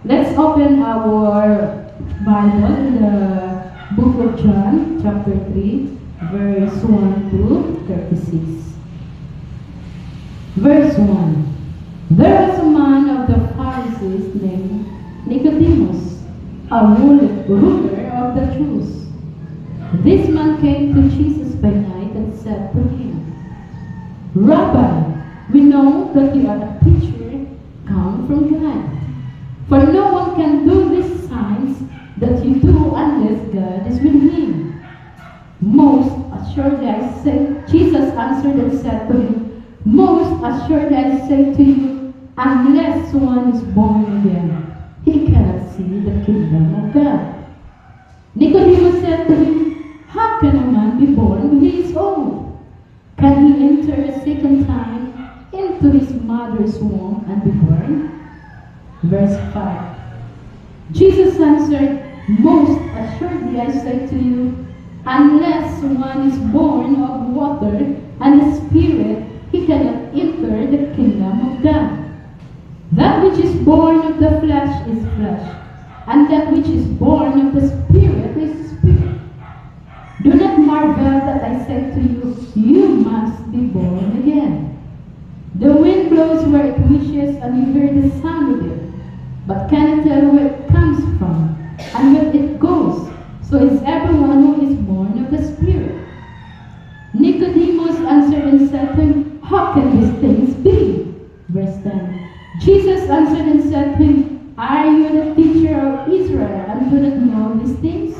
Let's open our Bible in the book of John, chapter 3, verse 1 to 36. Verse 1. There was a man of the Pharisees named Nicodemus, a ruler of the Jews. This man came to Jesus by night and said to him, Rabbi, we know that you are a teacher come from God. For no one can do these signs that you do unless God is with him. Most assuredly I say, Jesus answered and said to him, Most assuredly I say to you, unless one is born again, he cannot see the kingdom of God. Nicodemus said to him, How can a man be born when he is old? Can he enter a second time into his mother's womb and be born? Verse 5. Jesus answered, Most assuredly I say to you, unless one is born of water and the Spirit, he cannot enter the kingdom of God. That which is born of the flesh is flesh, and that which is born of the Spirit is spirit. Do not marvel that I said to you, you must be born again. The wind blows where it wishes, and you hear the sound of it, but cannot tell where it comes from, and where it goes. So is everyone who is born of the Spirit. Nicodemus answered and said to him, How can these things be? Verse 10. Jesus answered and said to him, Are you the teacher of Israel and do not know these things?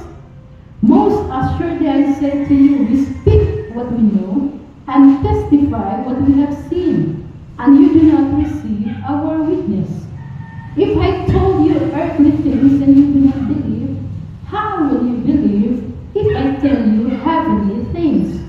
Most assuredly I say to you, we speak what we know and testify what we have seen, and you do not receive our witness. If I told you earthly things and you do not believe, how will you believe if I tell you heavenly things?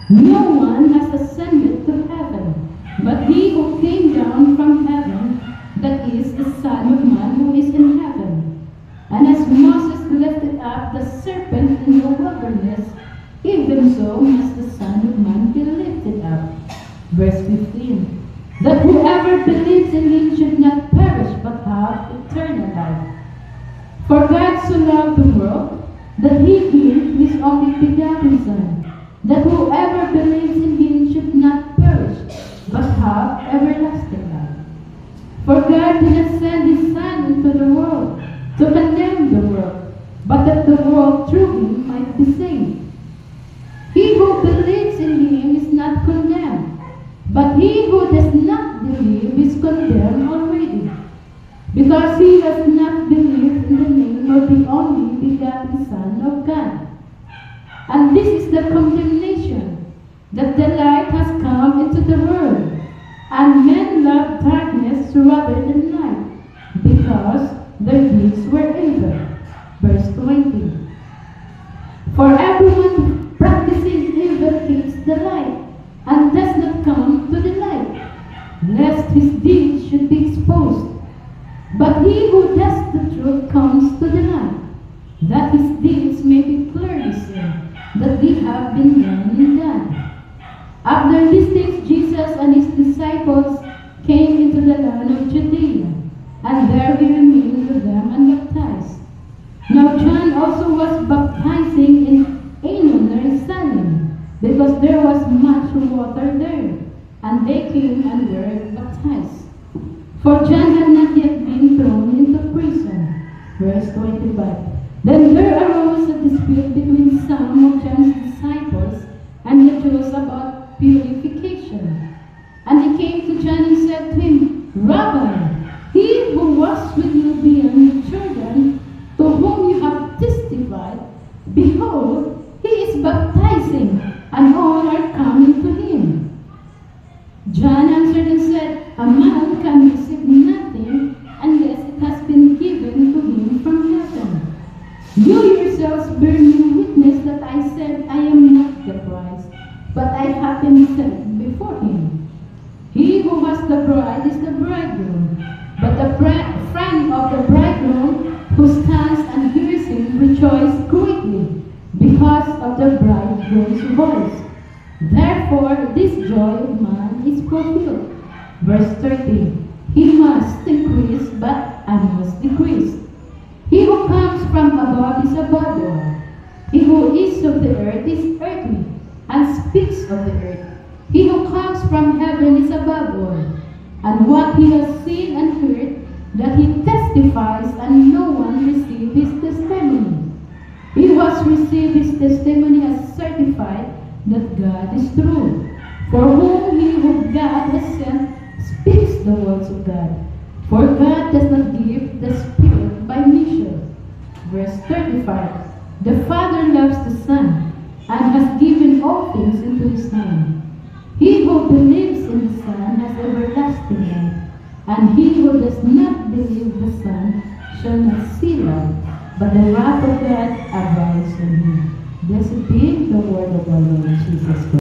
No one has ascended to heaven, but he who came down from heaven, that is the Son of Man who is in heaven. And as Moses lifted up the serpent in the wilderness, even so must the Son of Man be lifted up. Verse 15. That whoever believes in him should not perish but have eternal life. For God so loved the world that he gave his only begotten Son, that whoever believes in him should not perish but have everlasting life. For God did not send his Son into the world to condemn the world, but that the world through him might be saved. He who believes in him is not condemned, but he who does not believe is condemned already, because he has not believed in the name of the only begotten Son of God. And this is the condemnation, that the light has come into the world, and men love darkness rather than light, because their deeds were evil. Verse 20. For everyone who practices evil hates the light, and does not come to the light, lest his deeds should be exposed. But he who does the truth comes to the light, that his deeds may be clearly seen, that they have been done in God. After these things, Jesus and his disciples came into the land of Judea, and there he remained with them and baptized. Now John also was baptizing in Aenon near Salim, because there was much water there, and they came and were baptized. For John had not yet been thrown into prison. Verse 25. Then there arose a dispute between some of John's disciples and the Jews about purification. And they came to John and said to him, Rabbi, he who was with you beyond the Jordan, to whom you have testified, behold, he is baptizing, and all are coming to him. John answered and said, A man can receive nothing unless it has been given to him from heaven. You yourselves bear me witness that I said I am not the Christ, but I have been sent before him. He who has the bride is the bridegroom, but the friend of the bridegroom who stands and hears him rejoices greatly because of the bridegroom's voice. Therefore, this joy of mine is fulfilled. Verse 30. He must increase, but I has decreased. He who comes from above is above all. He who is of the earth is earthly, and speaks of the earth. He who comes from heaven is above all. And what he has seen and heard, that he testifies, and no one received his testimony. He who has received his testimony has certified that God is true. For whom he who God has sent speaks the words of God. For God does not give the Spirit by measure. Verse 35. The Father loves the Son, and has given all things into his hand. He who believes in the Son has everlasting life, and he who does not believe the Son shall not see life, but the wrath of God abides on him. Blessed be the word of our Lord Jesus Christ.